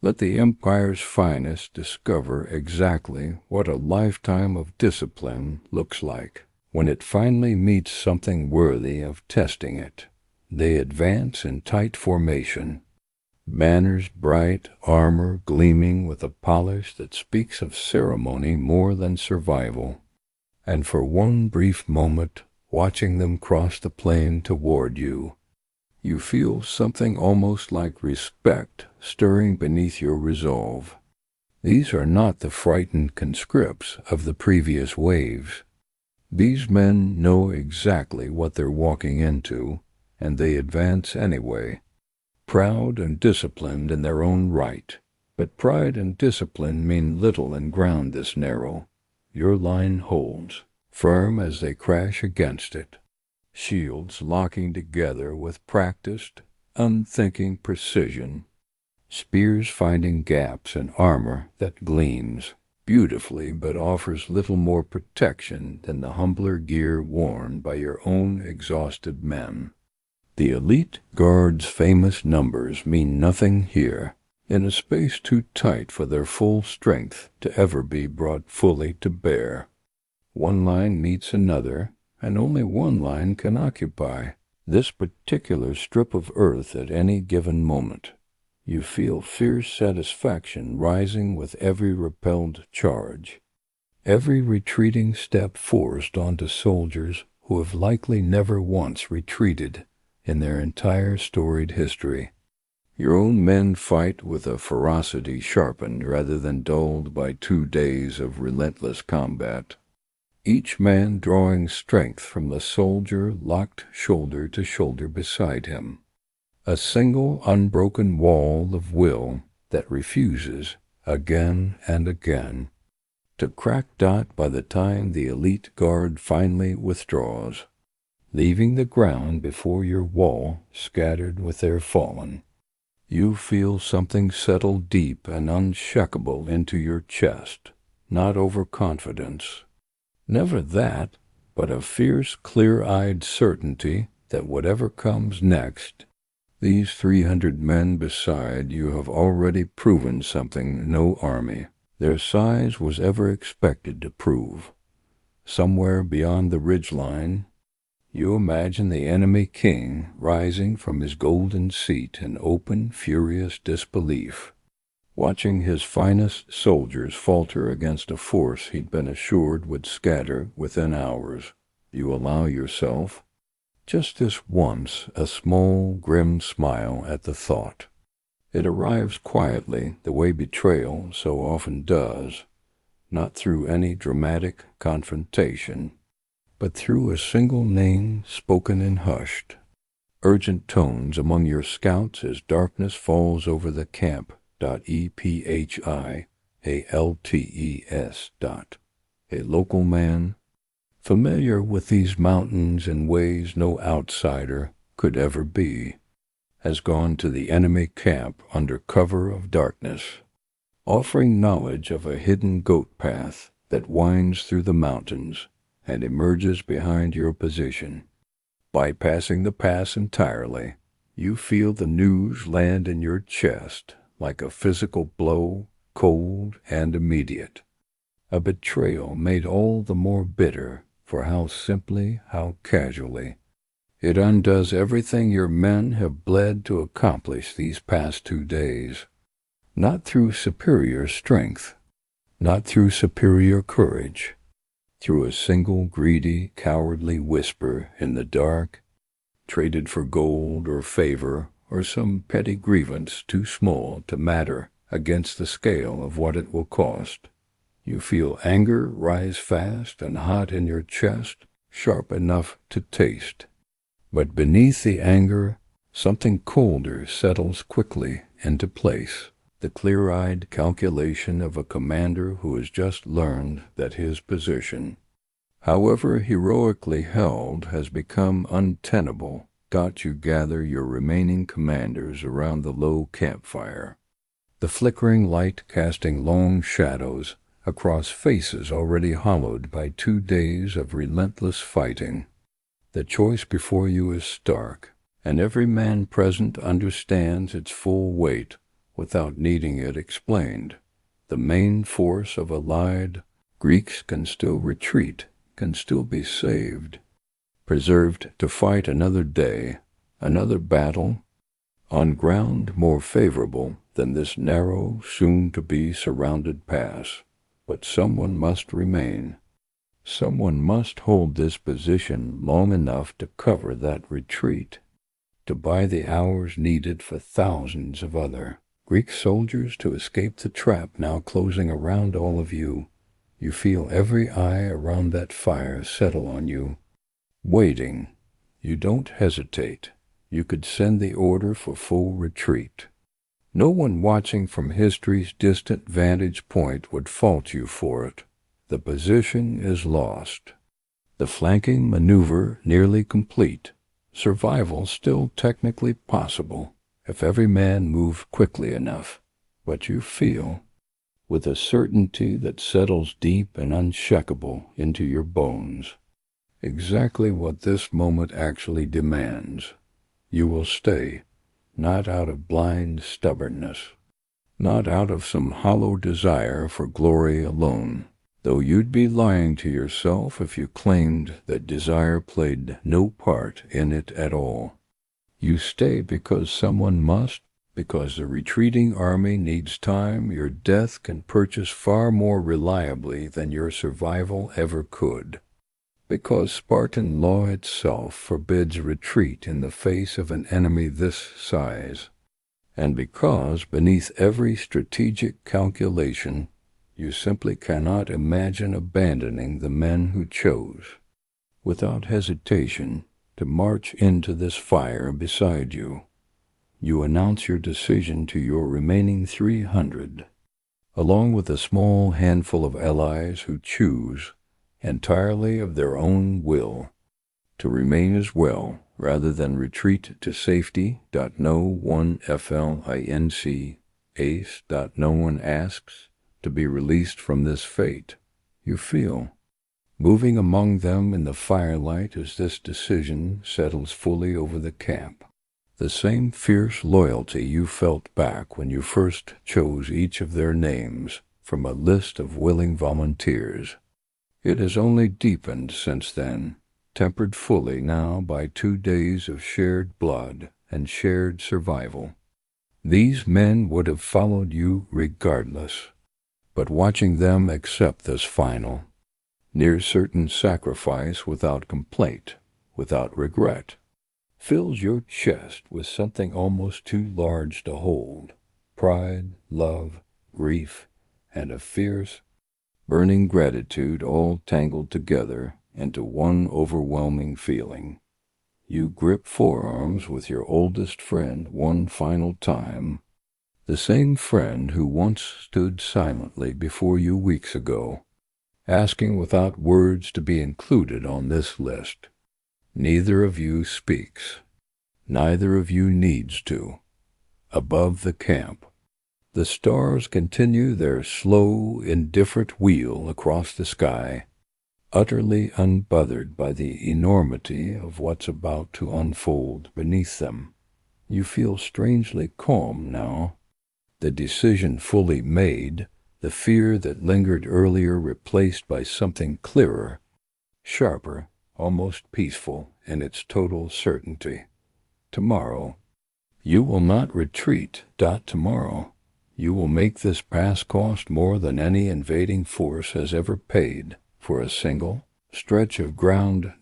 Let the Empire's finest discover exactly what a lifetime of discipline looks like when it finally meets something worthy of testing it. They advance in tight formation, banners bright, armor gleaming with a polish that speaks of ceremony more than survival. And for one brief moment, watching them cross the plain toward you, you feel something almost like respect stirring beneath your resolve. These are not the frightened conscripts of the previous waves. These men know exactly what they're walking into, and they advance anyway, proud and disciplined in their own right. But pride and discipline mean little in ground this narrow. Your line holds, firm as they crash against it, shields locking together with practiced, unthinking precision, spears finding gaps in armor that gleams beautifully but offers little more protection than the humbler gear worn by your own exhausted men. The elite guard's famous numbers mean nothing here, in a space too tight for their full strength to ever be brought fully to bear. One line meets another, and only one line can occupy this particular strip of earth at any given moment. You feel fierce satisfaction rising with every repelled charge, every retreating step forced onto soldiers who have likely never once retreated in their entire storied history. Your own men fight with a ferocity sharpened rather than dulled by 2 days of relentless combat, each man drawing strength from the soldier locked shoulder to shoulder beside him, a single unbroken wall of will that refuses, again and again, to crack dot by the time the elite guard finally withdraws, leaving the ground before your wall scattered with their fallen. You feel something settle deep and unshakable into your chest, not overconfidence, never that, but a fierce, clear-eyed certainty that whatever comes next, these 300 men beside you have already proven something no army, their size, was ever expected to prove. Somewhere beyond the ridgeline, you imagine the enemy king rising from his golden seat in open, furious disbelief, watching his finest soldiers falter against a force he'd been assured would scatter within hours. You allow yourself, just this once, a small, grim smile at the thought. It arrives quietly, the way betrayal so often does, not through any dramatic confrontation, but through a single name spoken in hushed, urgent tones among your scouts as darkness falls over the camp. EPHIALTES. A local man, familiar with these mountains in ways no outsider could ever be, has gone to the enemy camp under cover of darkness, offering knowledge of a hidden goat path that winds through the mountains and emerges behind your position. Bypassing the pass entirely, you feel the news land in your chest like a physical blow, cold and immediate. A betrayal made all the more bitter for how simply, how casually. It undoes everything your men have bled to accomplish these past 2 days, not through superior strength, not through superior courage, through a single greedy, cowardly whisper in the dark, traded for gold or favor or some petty grievance too small to matter against the scale of what it will cost. You feel anger rise fast and hot in your chest, sharp enough to taste. But beneath the anger, Something colder settles quickly into place, the clear-eyed calculation of a commander who has just learned that his position, however heroically held, has become untenable. You gather your remaining commanders around the low campfire, the flickering light casting long shadows across faces already hollowed by 2 days of relentless fighting. The choice before you is stark, and every man present understands its full weight without needing it explained. The main force of allied Greeks can still retreat, can still be saved, preserved to fight another day, another battle, on ground more favorable than this narrow, soon-to-be surrounded pass. But someone must remain. Someone must hold this position long enough to cover that retreat, to buy the hours needed for thousands of other Greek soldiers to escape the trap now closing around all of you. You feel every eye around that fire settle on you, waiting. You don't hesitate. You could send the order for full retreat. No one watching from history's distant vantage point would fault you for it. The position is lost. The flanking maneuver nearly complete. Survival still technically possible, if every man moved quickly enough. But you feel, with a certainty that settles deep and unshakable into your bones, exactly what this moment actually demands. You will stay, not out of blind stubbornness, not out of some hollow desire for glory alone, though you'd be lying to yourself if you claimed that desire played no part in it at all. You stay because someone must, because the retreating army needs time your death can purchase far more reliably than your survival ever could, because Spartan law itself forbids retreat in the face of an enemy this size, and because beneath every strategic calculation you simply cannot imagine abandoning the men who chose, without hesitation, to march into this fire beside you. You announce your decision to your remaining 300, along with a small handful of allies who choose, entirely of their own will, to remain as well, rather than retreat to safety. No one flinc ace. No one asks to be released from this fate. You feel, moving among them in the firelight as this decision settles fully over the camp, the same fierce loyalty you felt back when you first chose each of their names from a list of willing volunteers. It has only deepened since then, tempered fully now by 2 days of shared blood and shared survival. These men would have followed you regardless, but watching them accept this final, near-certain sacrifice without complaint, without regret, fills your chest with something almost too large to hold: pride, love, grief, and a fierce, burning gratitude all tangled together into one overwhelming feeling. You grip forearms with your oldest friend one final time, the same friend who once stood silently before you weeks ago, asking without words to be included on this list. Neither of you speaks. Neither of you needs to. Above the camp, the stars continue their slow, indifferent wheel across the sky, utterly unbothered by the enormity of what's about to unfold beneath them. You feel strangely calm now, the decision fully made, the fear that lingered earlier replaced by something clearer, sharper, almost peaceful in its total certainty. Tomorrow, you will not retreat. Tomorrow, you will make this pass cost more than any invading force has ever paid for a single stretch of ground.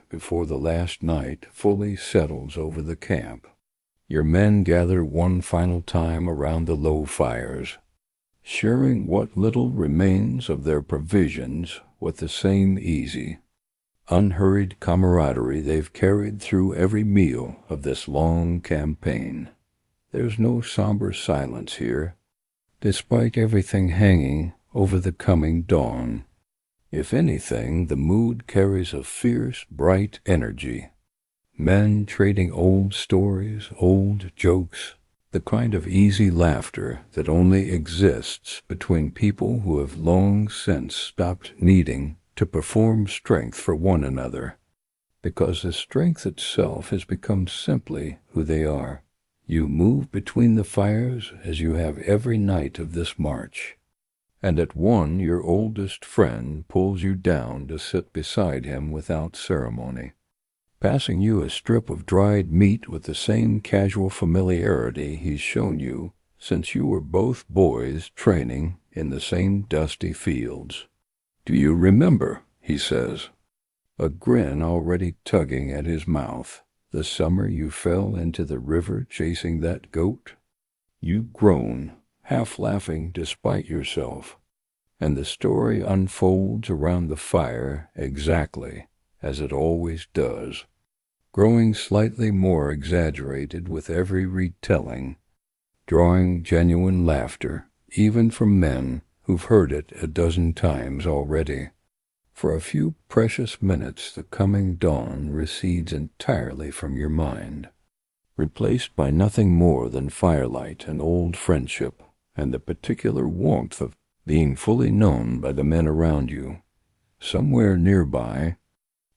Before the last night fully settles over the camp, your men gather one final time around the low fires, sharing what little remains of their provisions with the same easy, unhurried camaraderie they've carried through every meal of this long campaign. There's no somber silence here, despite everything hanging over the coming dawn. If anything, the mood carries a fierce, bright energy. Men trading old stories, old jokes, the kind of easy laughter that only exists between people who have long since stopped needing to perform strength for one another, because the strength itself has become simply who they are. You move between the fires as you have every night of this march, and at one your oldest friend pulls you down to sit beside him without ceremony, passing you a strip of dried meat with the same casual familiarity he's shown you since you were both boys training in the same dusty fields. "Do you remember," he says, a grin already tugging at his mouth, "the summer you fell into the river chasing that goat?" You groan, half laughing despite yourself, and the story unfolds around the fire exactly as it always does, growing slightly more exaggerated with every retelling, drawing genuine laughter, even from men who've heard it a dozen times already. For a few precious minutes the coming dawn recedes entirely from your mind, replaced by nothing more than firelight and old friendship, and the particular warmth of being fully known by the men around you. Somewhere nearby,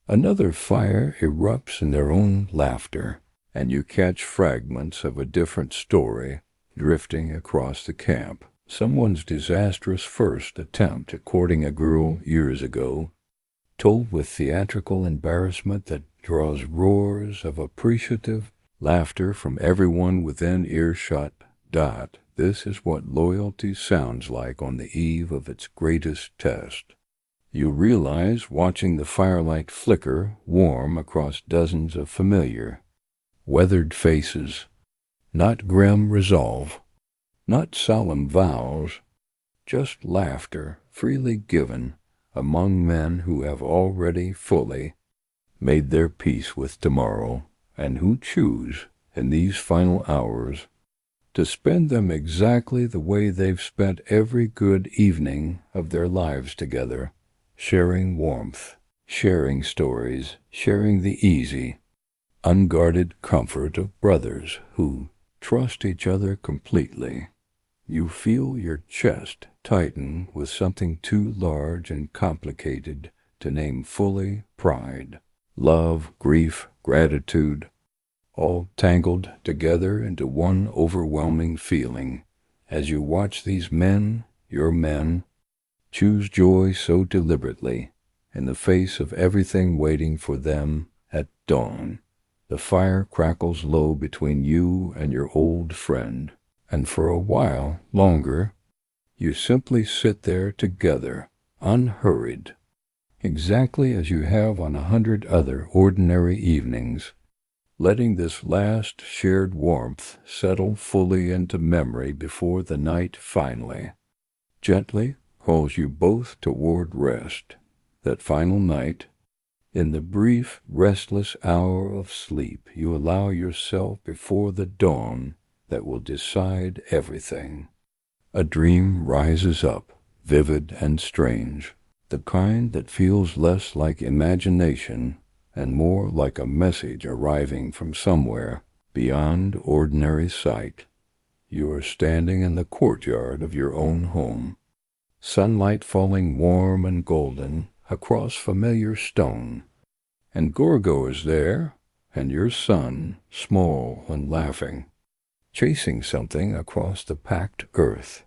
another fire erupts in their own laughter, and you catch fragments of a different story drifting across the camp. Someone's disastrous first attempt at courting a girl years ago, told with theatrical embarrassment that draws roars of appreciative laughter from everyone within earshot. This is what loyalty sounds like on the eve of its greatest test. You realize, watching the firelight flicker warm across dozens of familiar, weathered faces, not grim resolve, not solemn vows, just laughter freely given among men who have already fully made their peace with tomorrow, and who choose, in these final hours, to spend them exactly the way they've spent every good evening of their lives together, sharing warmth, sharing stories, sharing the easy, unguarded comfort of brothers who trust each other completely. You feel your chest tighten with something too large and complicated to name fully: pride, love, grief, gratitude, all tangled together into one overwhelming feeling as you watch these men, your men, choose joy so deliberately in the face of everything waiting for them at dawn. The fire crackles low between you and your old friend, and for a while longer you simply sit there together, unhurried, exactly as you have on 100 other ordinary evenings, letting this last shared warmth settle fully into memory before the night finally, gently calls you both toward rest. That final night, in the brief, restless hour of sleep you allow yourself before the dawn that will decide everything. A dream rises up, vivid and strange, the kind that feels less like imagination and more like a message arriving from somewhere beyond ordinary sight. You are standing in the courtyard of your own home, sunlight falling warm and golden across familiar stone, and Gorgo is there, and your son, small and laughing, chasing something across the packed earth.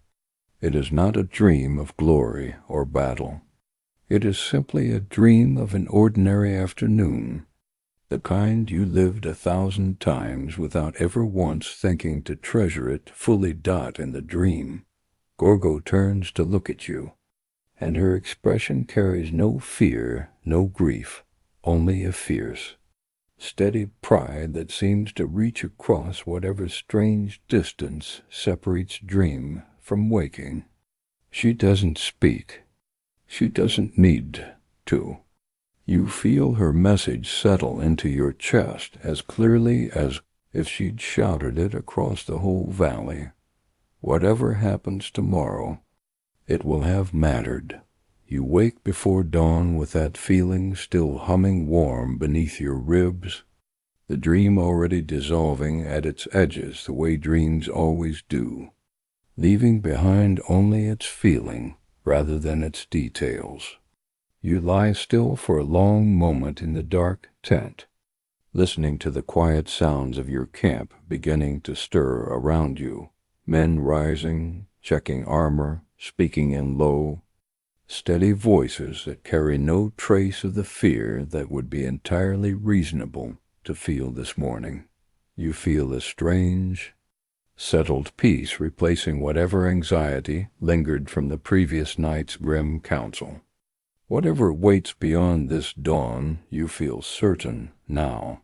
It is not a dream of glory or battle. It is simply a dream of an ordinary afternoon, the kind you lived 1,000 times without ever once thinking to treasure it fully. In the dream, Gorgo turns to look at you, and her expression carries no fear, no grief, only a fierce, steady pride that seems to reach across whatever strange distance separates dream from waking. She doesn't speak. She doesn't need to. You feel her message settle into your chest as clearly as if she'd shouted it across the whole valley. Whatever happens tomorrow, it will have mattered. You wake before dawn with that feeling still humming warm beneath your ribs, the dream already dissolving at its edges the way dreams always do, leaving behind only its feeling rather than its details. You lie still for a long moment in the dark tent, listening to the quiet sounds of your camp beginning to stir around you, men rising, checking armor, speaking in low, steady voices that carry no trace of the fear that would be entirely reasonable to feel this morning. You feel a strange, settled peace replacing whatever anxiety lingered from the previous night's grim council. Whatever waits beyond this dawn, you feel certain now,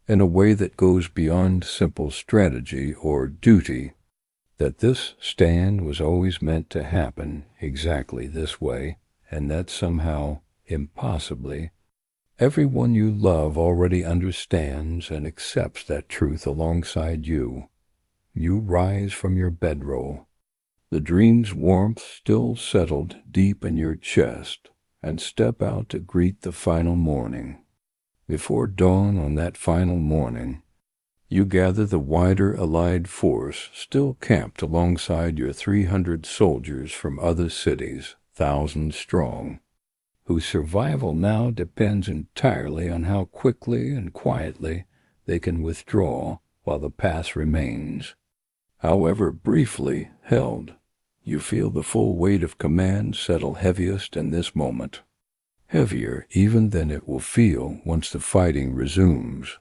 in a way that goes beyond simple strategy or duty, that this stand was always meant to happen exactly this way, and that somehow, impossibly, everyone you love already understands and accepts that truth alongside you. You rise from your bedroll, the dream's warmth still settled deep in your chest, and step out to greet the final morning. Before dawn on that final morning, you gather the wider allied force still camped alongside your 300 soldiers from other cities, thousands strong, whose survival now depends entirely on how quickly and quietly they can withdraw while the pass remains, however briefly held. You feel the full weight of command settle heaviest in this moment, heavier even than it will feel once the fighting resumes.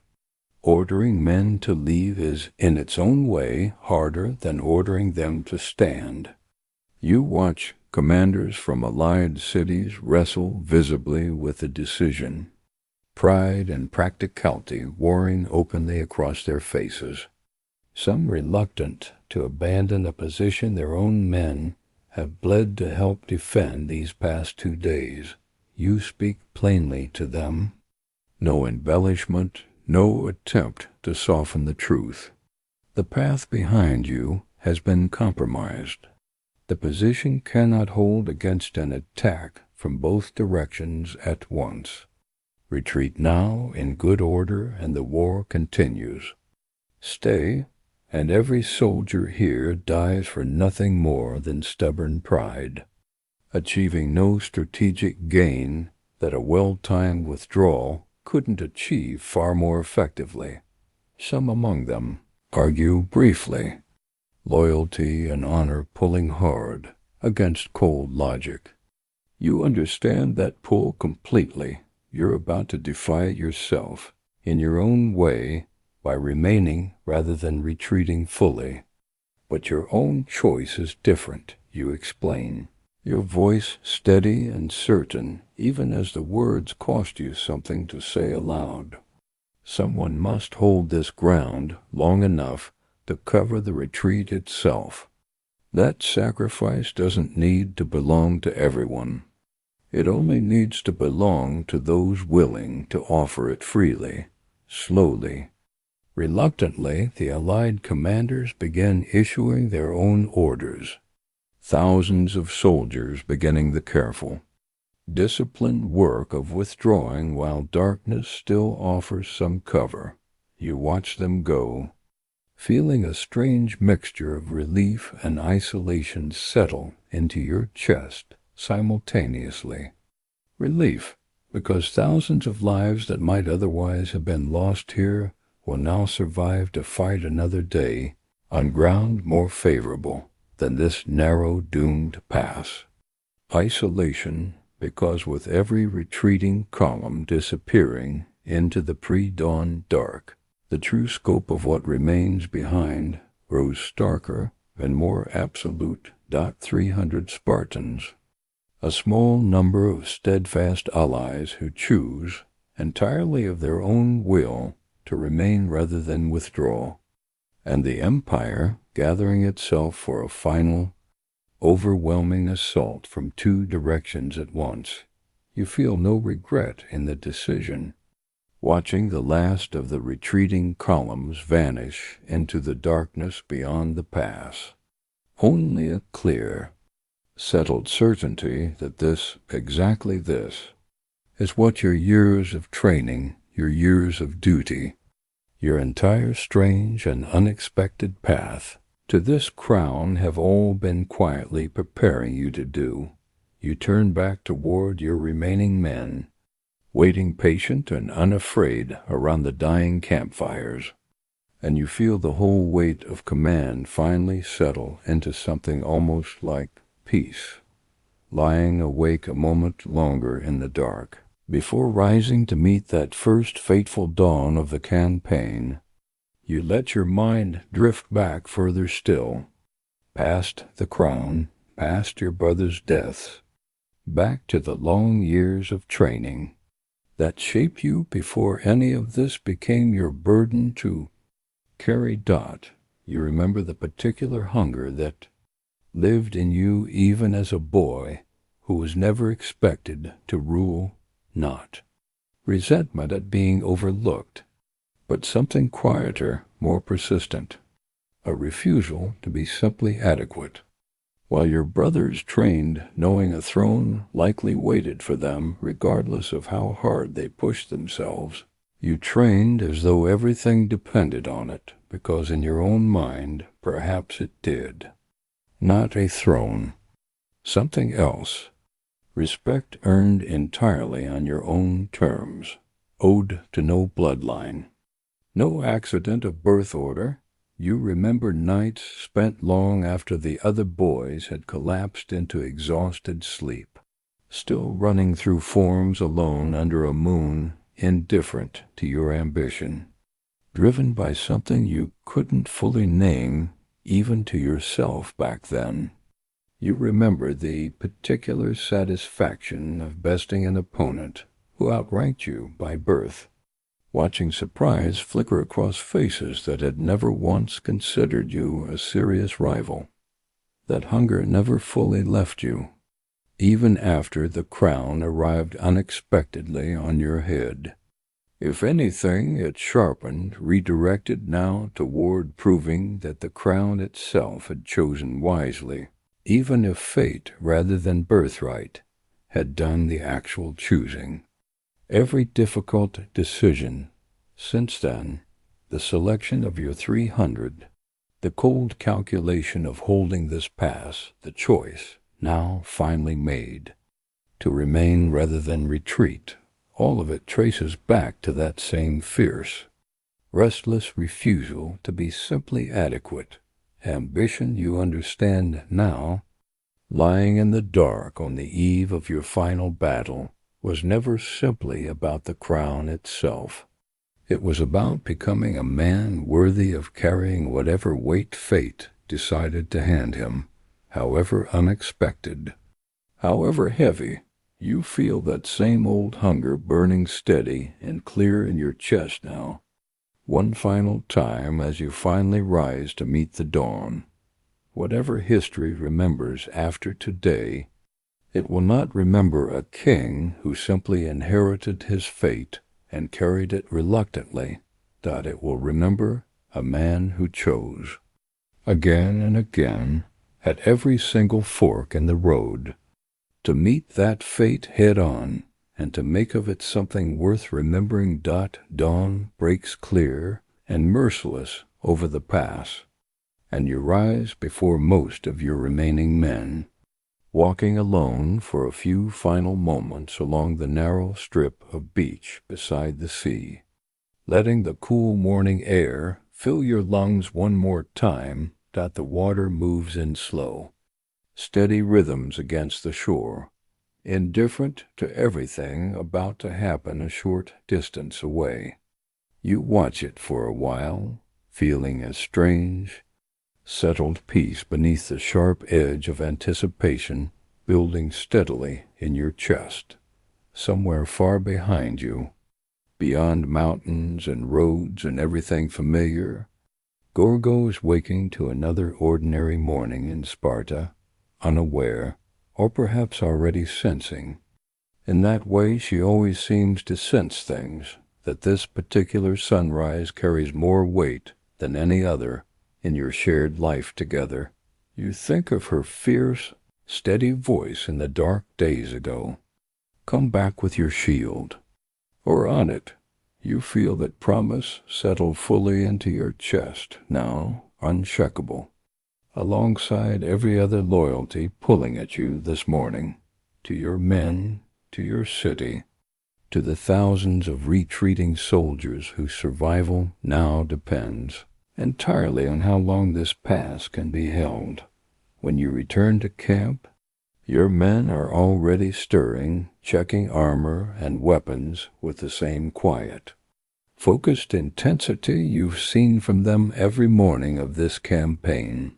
Ordering men to leave is, in its own way, harder than ordering them to stand. You watch commanders from allied cities wrestle visibly with the decision, pride and practicality warring openly across their faces. Some reluctant to abandon a position their own men have bled to help defend these past 2 days. You speak plainly to them. No embellishment, no attempt to soften the truth. The path behind you has been compromised. The position cannot hold against an attack from both directions at once. Retreat now in good order and the war continues. Stay, and every soldier here dies for nothing more than stubborn pride, achieving no strategic gain that a well-timed withdrawal couldn't achieve far more effectively. Some among them argue briefly, loyalty and honor pulling hard against cold logic. You understand that pull completely. You're about to defy it yourself, in your own way, by remaining rather than retreating fully. But your own choice is different, you explain, your voice steady and certain, even as the words cost you something to say aloud. Someone must hold this ground long enough to cover the retreat itself. That sacrifice doesn't need to belong to everyone. It only needs to belong to those willing to offer it freely, slowly. Reluctantly, the Allied commanders began issuing their own orders, thousands of soldiers beginning the careful, disciplined work of withdrawing while darkness still offers some cover. You watch them go, feeling a strange mixture of relief and isolation settle into your chest simultaneously. Relief, because thousands of lives that might otherwise have been lost here will now survive to fight another day on ground more favorable than this narrow, doomed pass. Isolation, because with every retreating column disappearing into the pre-dawn dark, the true scope of what remains behind grows starker and more absolute. 300 Spartans, a small number of steadfast allies who choose, entirely of their own will, to remain rather than withdraw, and the empire gathering itself for a final, overwhelming assault from 2 directions at once. You feel no regret in the decision. Watching the last of the retreating columns vanish into the darkness beyond the pass. Only a clear, settled certainty that exactly this, is what your years of training, your years of duty, your entire strange and unexpected path to this crown have all been quietly preparing you to do. You turn back toward your remaining men, waiting patient and unafraid around the dying campfires, and you feel the whole weight of command finally settle into something almost like peace, lying awake a moment longer in the dark. Before rising to meet that first fateful dawn of the campaign, you let your mind drift back further still, past the crown, past your brother's deaths, back to the long years of training that shaped you before any of this became your burden to carry. You remember the particular hunger that lived in you even as a boy who was never expected to rule. Not resentment at being overlooked, but something quieter, more persistent, a refusal to be simply adequate. While your brothers trained knowing a throne likely waited for them regardless of how hard they pushed themselves, you trained as though everything depended on it, because in your own mind perhaps it did. Not a throne, something else. Respect earned entirely on your own terms, owed to no bloodline. No accident of birth order. You remember nights spent long after the other boys had collapsed into exhausted sleep, still running through forms alone under a moon, indifferent to your ambition, driven by something you couldn't fully name even to yourself back then. You remember the particular satisfaction of besting an opponent who outranked you by birth, watching surprise flicker across faces that had never once considered you a serious rival. That hunger never fully left you, even after the crown arrived unexpectedly on your head. If anything, it sharpened, redirected now toward proving that the crown itself had chosen wisely, even if fate, rather than birthright, had done the actual choosing. Every difficult decision since then, the selection of your 300, the cold calculation of holding this pass, the choice, now finally made, to remain rather than retreat, all of it traces back to that same fierce, restless refusal to be simply adequate. Ambition, you understand now, lying in the dark on the eve of your final battle, was never simply about the crown itself. It was about becoming a man worthy of carrying whatever weight fate decided to hand him, however unexpected, however heavy. You feel that same old hunger burning steady and clear in your chest now, one final time as you finally rise to meet the dawn. Whatever history remembers after today, it will not remember a king who simply inherited his fate and carried it reluctantly. It will remember a man who chose, again and again, at every single fork in the road, to meet that fate head-on and to make of it something worth remembering. Dawn breaks clear and merciless over the pass, and you rise before most of your remaining men, walking alone for a few final moments along the narrow strip of beach beside the sea, letting the cool morning air fill your lungs one more time. The water moves in slow, steady rhythms against the shore, indifferent to everything about to happen a short distance away. You watch it for a while, feeling a strange, settled peace beneath the sharp edge of anticipation building steadily in your chest. Somewhere far behind you, beyond mountains and roads and everything familiar, Gorgo is waking to another ordinary morning in Sparta, unaware, or perhaps already sensing, In that way, she always seems to sense things, that this particular sunrise carries more weight than any other in your shared life together. You think of her fierce, steady voice in the dark days ago. Come back with your shield. Or on it, you feel that promise settle fully into your chest, now unshakable, alongside every other loyalty pulling at you this morning, to your men, to your city, to the thousands of retreating soldiers whose survival now depends entirely on how long this pass can be held. When you return to camp, your men are already stirring, checking armor and weapons with the same quiet, focused intensity you've seen from them every morning of this campaign,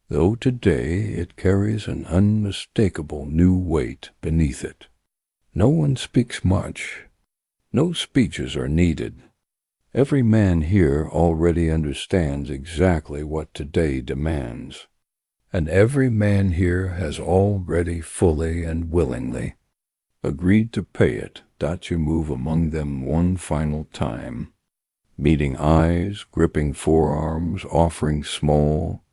though today it carries an unmistakable new weight beneath it. No one speaks much. No speeches are needed. Every man here already understands exactly what today demands, and every man here has already fully and willingly agreed to pay it that you move among them one final time, meeting eyes, gripping forearms, offering small,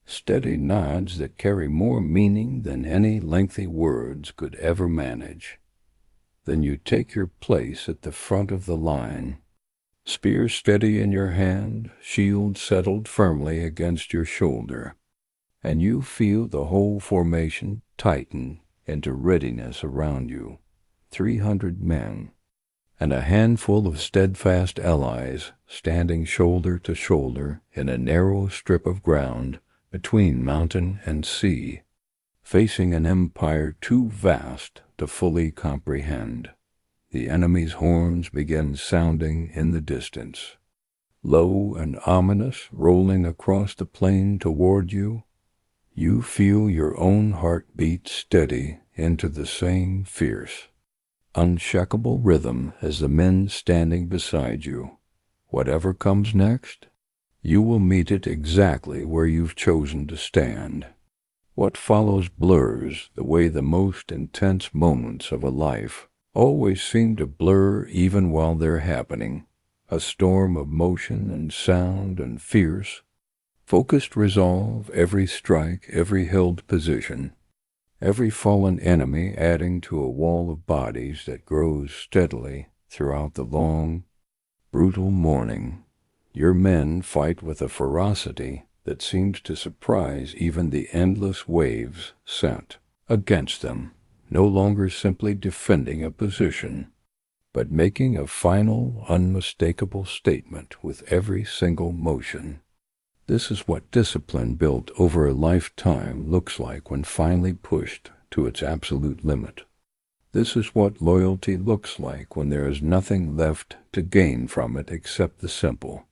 steady nods that carry more meaning than any lengthy words could ever manage. Then you take your place at the front of the line, spear steady in your hand, shield settled firmly against your shoulder, and you feel the whole formation tighten into readiness around you. 300 men, and a handful of steadfast allies standing shoulder to shoulder in a narrow strip of ground between mountain and sea, facing an empire too vast to fully comprehend. The enemy's horns begin sounding in the distance, low and ominous, rolling across the plain toward you. You feel your own heart beat steady into the same fierce, unshakable rhythm as the men standing beside you. Whatever comes next, you will meet it exactly where you've chosen to stand. What follows blurs the way the most intense moments of a life always seem to blur even while they're happening. A storm of motion and sound and fierce, focused resolve, every strike, every held position, every fallen enemy adding to a wall of bodies that grows steadily throughout the long, brutal morning. Your men fight with a ferocity that seems to surprise even the endless waves sent against them, no longer simply defending a position, but making a final, unmistakable statement with every single motion. This is what discipline built over a lifetime looks like when finally pushed to its absolute limit. This is what loyalty looks like when there is nothing left to gain from it except the simple,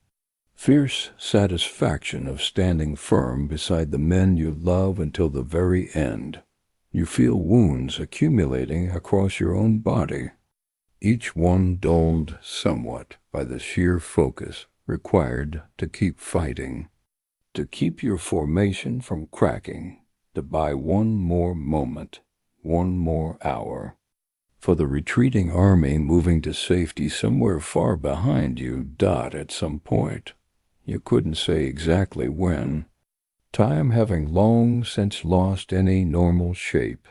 fierce satisfaction of standing firm beside the men you love until the very end. You feel wounds accumulating across your own body, each one dulled somewhat by the sheer focus required to keep fighting, to keep your formation from cracking, to buy one more moment, one more hour. For the retreating army moving to safety somewhere far behind you at some point. You couldn't say exactly when. Time having long since lost any normal shape.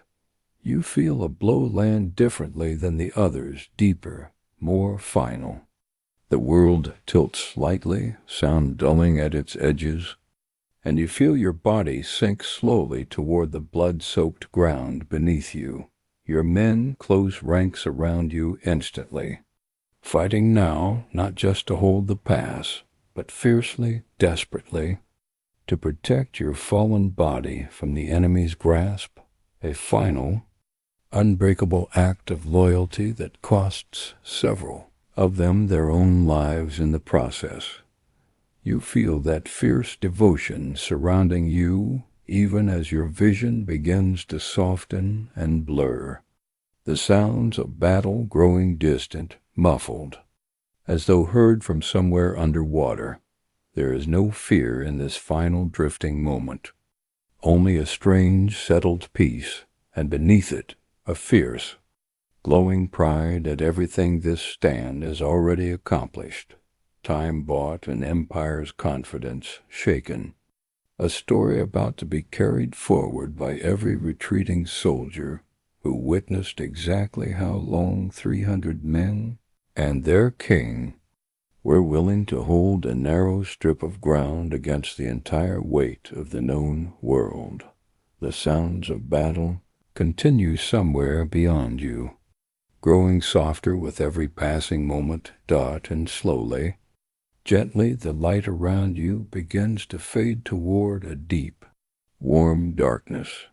You feel a blow land differently than the others, deeper, more final. The world tilts slightly, sound dulling at its edges, and you feel your body sink slowly toward the blood-soaked ground beneath you. Your men close ranks around you instantly, fighting now not just to hold the pass, but fiercely, desperately, to protect your fallen body from the enemy's grasp, a final, unbreakable act of loyalty that costs several of them their own lives in the process. You feel that fierce devotion surrounding you even as your vision begins to soften and blur. The sounds of battle growing distant, muffled, as though heard from somewhere underwater. There is no fear in this final drifting moment, only a strange, settled peace, and beneath it, a fierce, glowing pride at everything this stand has already accomplished, time bought and empire's confidence shaken. A story about to be carried forward by every retreating soldier who witnessed exactly how long 300 men and their king were willing to hold a narrow strip of ground against the entire weight of the known world. The sounds of battle continue somewhere beyond you, growing softer with every passing moment, and slowly, gently the light around you begins to fade toward a deep, warm darkness.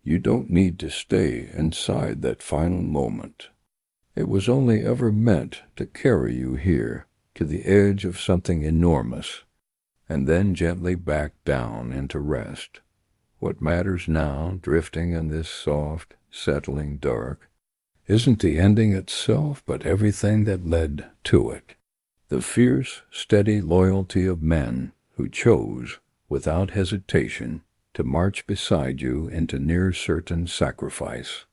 You don't need to stay inside that final moment. It was only ever meant to carry you here, to the edge of something enormous, and then gently back down into rest. What matters now, drifting in this soft, settling dark, isn't the ending itself, but everything that led to it. The fierce, steady loyalty of men who chose, without hesitation, to march beside you into near-certain sacrifice.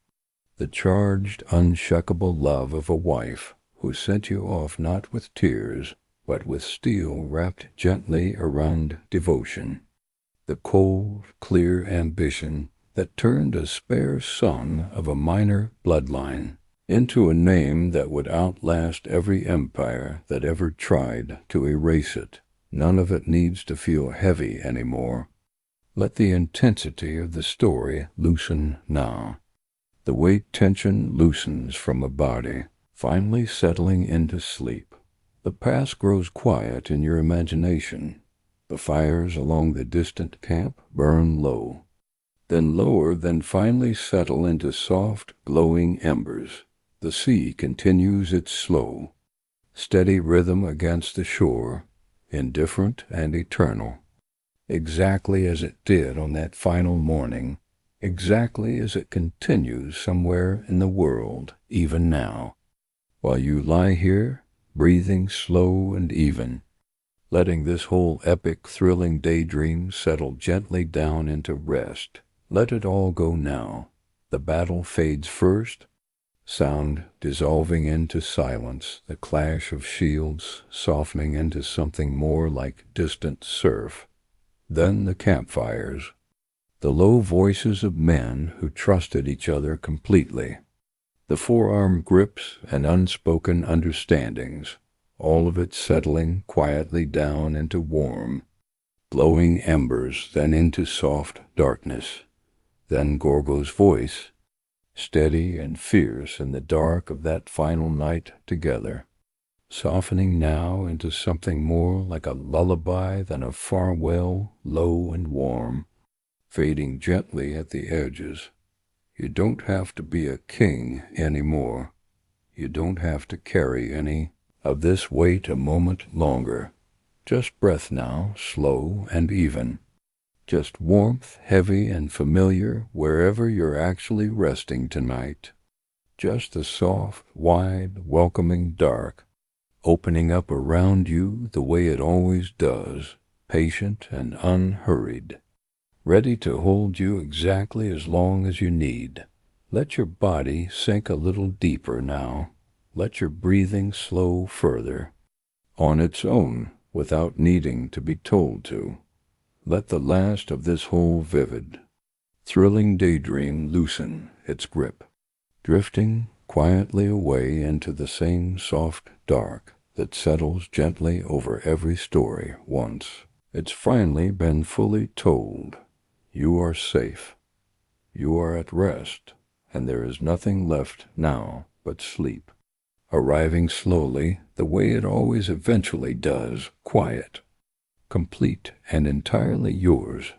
The charged, unshakable love of a wife who sent you off not with tears, but with steel wrapped gently around devotion. The cold, clear ambition that turned a spare son of a minor bloodline into a name that would outlast every empire that ever tried to erase it. None of it needs to feel heavy anymore. Let the intensity of the story loosen now. The weight tension loosens from a body, finally settling into sleep. The past grows quiet in your imagination. The fires along the distant camp burn low, then lower, then finally settle into soft, glowing embers. The sea continues its slow, steady rhythm against the shore, indifferent and eternal, exactly as it did on that final morning, exactly as it continues somewhere in the world, even now, while you lie here, breathing slow and even, letting this whole epic, thrilling daydream settle gently down into rest. Let it all go now. The battle fades first, sound dissolving into silence, the clash of shields softening into something more like distant surf. Then the campfires, the low voices of men who trusted each other completely, the forearm grips and unspoken understandings, all of it settling quietly down into warm, glowing embers, then into soft darkness. Then Gorgo's voice, steady and fierce in the dark of that final night together, softening now into something more like a lullaby than a farewell, low and warm, fading gently at the edges. You don't have to be a king anymore. You don't have to carry any of this weight a moment longer. Just breath now, slow and even. Just warmth, heavy and familiar wherever you're actually resting tonight. Just the soft, wide, welcoming dark, opening up around you the way it always does, patient and unhurried, ready to hold you exactly as long as you need. Let your body sink a little deeper now. Let your breathing slow further, on its own, without needing to be told to. Let the last of this whole vivid, thrilling daydream loosen its grip, drifting quietly away into the same soft dark that settles gently over every story once it's finally been fully told. You are safe. You are at rest, and there is nothing left now but sleep, arriving slowly the way it always eventually does, quiet, complete and entirely yours.